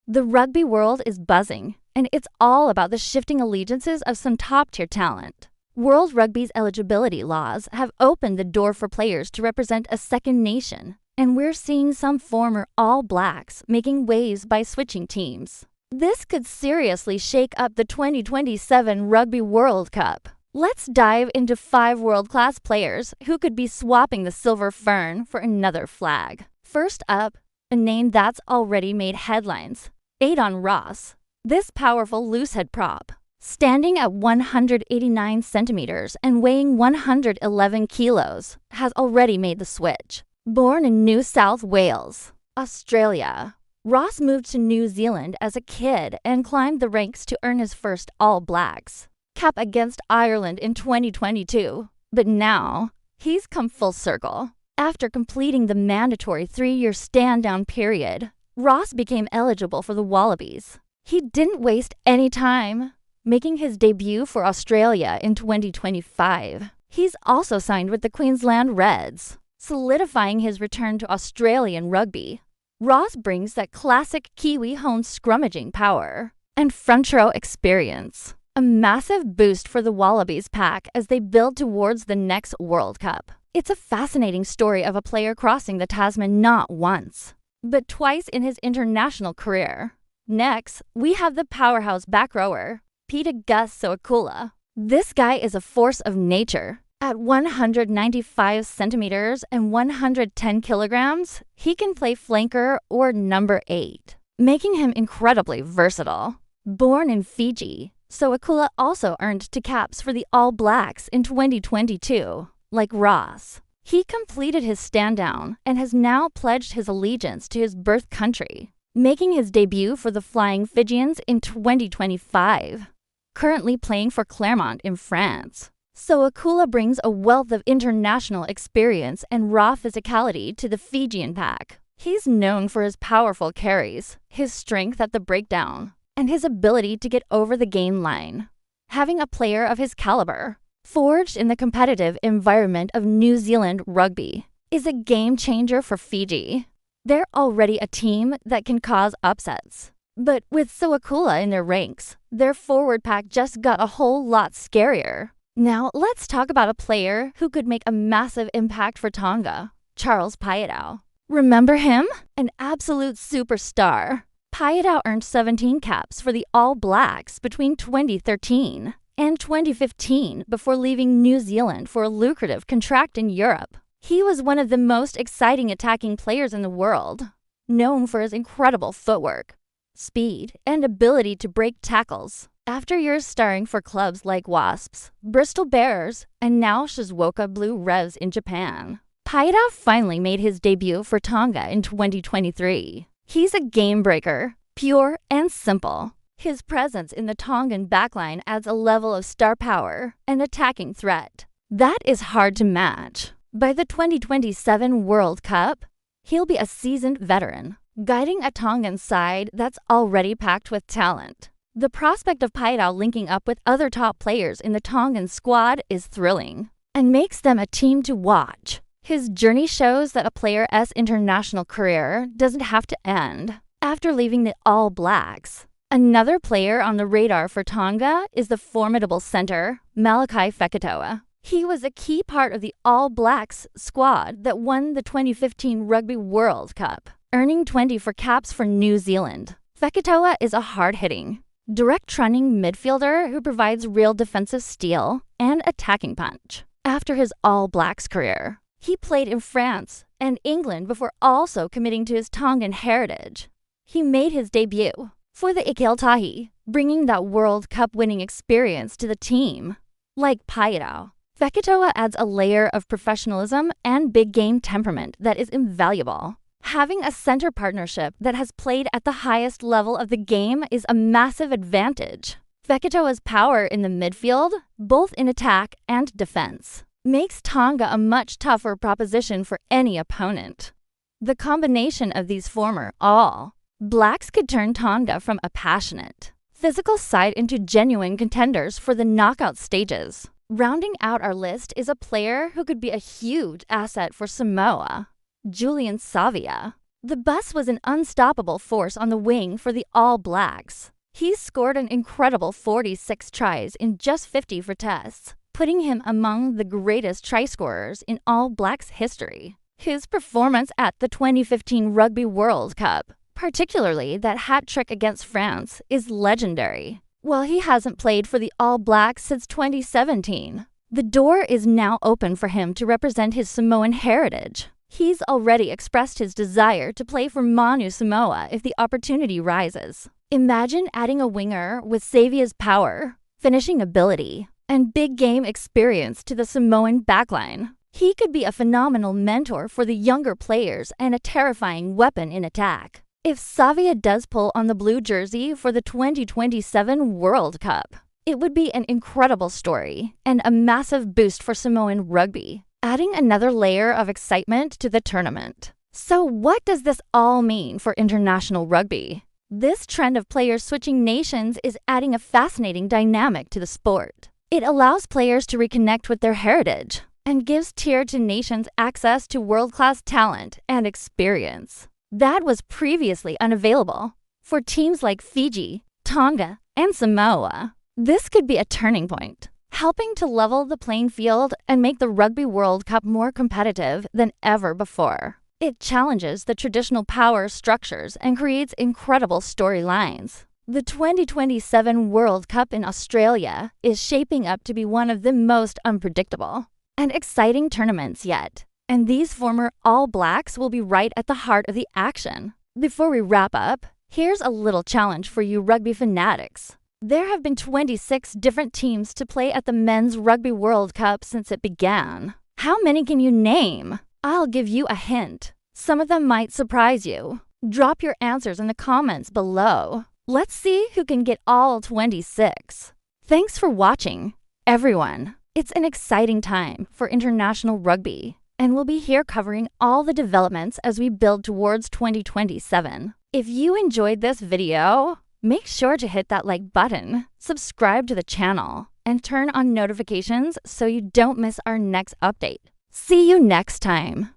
The rugby world is buzzing, and it's all about the shifting allegiances of some top-tier talent. World Rugby's eligibility laws have opened the door for players to represent a second nation, and we're seeing some former All Blacks making waves by switching teams. This could seriously shake up the 2027 Rugby World Cup. Let's dive into 5 world-class players who could be swapping the silver fern for another flag. First up, a name that's already made headlines, Aidan Ross. This powerful loosehead prop, standing at 189 centimeters and weighing 111 kilos, has already made the switch. Born in New South Wales, Australia, Ross moved to New Zealand as a kid and climbed the ranks to earn his first All Blacks cap against Ireland in 2022. But now, he's come full circle. After completing the mandatory 3-year stand-down period, Ross became eligible for the Wallabies. He didn't waste any time, making his debut for Australia in 2025. He's also signed with the Queensland Reds, solidifying his return to Australian rugby. Ross brings that classic Kiwi home scrummaging power and front row experience, a massive boost for the Wallabies pack as they build towards the next World Cup. It's a fascinating story of a player crossing the Tasman not once, but twice in his international career. Next, we have the powerhouse back rower, Pita Gus Sowakula. This guy is a force of nature. At 195 centimeters and 110 kilograms, he can play flanker or number 8, making him incredibly versatile. Born in Fiji, Sowakula also earned 2 caps for the All Blacks in 2022. Like Ross, he completed his stand-down and has now pledged his allegiance to his birth country, making his debut for the Flying Fijians in 2025. Currently playing for Clermont in France, Sowakula brings a wealth of international experience and raw physicality to the Fijian pack. He's known for his powerful carries, his strength at the breakdown, and his ability to get over the gain line. Having a player of his caliber, forged in the competitive environment of New Zealand rugby, is a game changer for Fiji. They're already a team that can cause upsets. But with Sowakula in their ranks, their forward pack just got a whole lot scarier. Now let's talk about a player who could make a massive impact for Tonga, Charles Piutau. Remember him? An absolute superstar. Piutau earned 17 caps for the All Blacks between 2013 and 2015 before leaving New Zealand for a lucrative contract in Europe. He was one of the most exciting attacking players in the world, known for his incredible footwork, speed, and ability to break tackles. After years starring for clubs like Wasps, Bristol Bears, and now Shizuoka Blue Revs in Japan, Piutau finally made his debut for Tonga in 2023. He's a game breaker, pure and simple. His presence in the Tongan backline adds a level of star power and attacking threat that is hard to match. By the 2027 World Cup, he'll be a seasoned veteran, guiding a Tongan side that's already packed with talent. The prospect of Piutau linking up with other top players in the Tongan squad is thrilling and makes them a team to watch. His journey shows that a player's international career doesn't have to end after leaving the All Blacks. Another player on the radar for Tonga is the formidable center, Malakai Fekitoa. He was a key part of the All Blacks squad that won the 2015 Rugby World Cup, earning 24 caps for New Zealand. Fekitoa is a hard-hitting, direct-running midfielder who provides real defensive steel and attacking punch. After his All Blacks career, he played in France and England before also committing to his Tongan heritage. He made his debut for the Ikiltahi, bringing that World Cup winning experience to the team. Like Piutau, Fekitoa adds a layer of professionalism and big game temperament that is invaluable. Having a center partnership that has played at the highest level of the game is a massive advantage. Fekitoa's power in the midfield, both in attack and defense, makes Tonga a much tougher proposition for any opponent. The combination of these former All Blacks could turn Tonga from a passionate, physical side into genuine contenders for the knockout stages. Rounding out our list is a player who could be a huge asset for Samoa, Julian Savea. The bus was an unstoppable force on the wing for the All Blacks. He scored an incredible 46 tries in just 50 for tests, putting him among the greatest try scorers in All Blacks history. His performance at the 2015 Rugby World Cup, particularly that hat trick against France, is legendary. While he hasn't played for the All Blacks since 2017, the door is now open for him to represent his Samoan heritage. He's already expressed his desire to play for Manu Samoa if the opportunity rises. Imagine adding a winger with Savea's power, finishing ability, and big game experience to the Samoan backline. He could be a phenomenal mentor for the younger players and a terrifying weapon in attack. If Savea does pull on the blue jersey for the 2027 World Cup, it would be an incredible story and a massive boost for Samoan rugby, adding another layer of excitement to the tournament. So what does this all mean for international rugby? This trend of players switching nations is adding a fascinating dynamic to the sport. It allows players to reconnect with their heritage and gives Tier 2 nations access to world-class talent and experience that was previously unavailable for teams like Fiji, Tonga, and Samoa. This could be a turning point, helping to level the playing field and make the Rugby World Cup more competitive than ever before. It challenges the traditional power structures and creates incredible storylines. The 2027 World Cup in Australia is shaping up to be one of the most unpredictable and exciting tournaments yet, and these former All Blacks will be right at the heart of the action. Before we wrap up, here's a little challenge for you rugby fanatics. There have been 26 different teams to play at the Men's Rugby World Cup since it began. How many can you name? I'll give you a hint. Some of them might surprise you. Drop your answers in the comments below. Let's see who can get all 26. Thanks for watching, everyone. It's an exciting time for international rugby, and we'll be here covering all the developments as we build towards 2027. If you enjoyed this video, make sure to hit that like button, subscribe to the channel, and turn on notifications so you don't miss our next update. See you next time.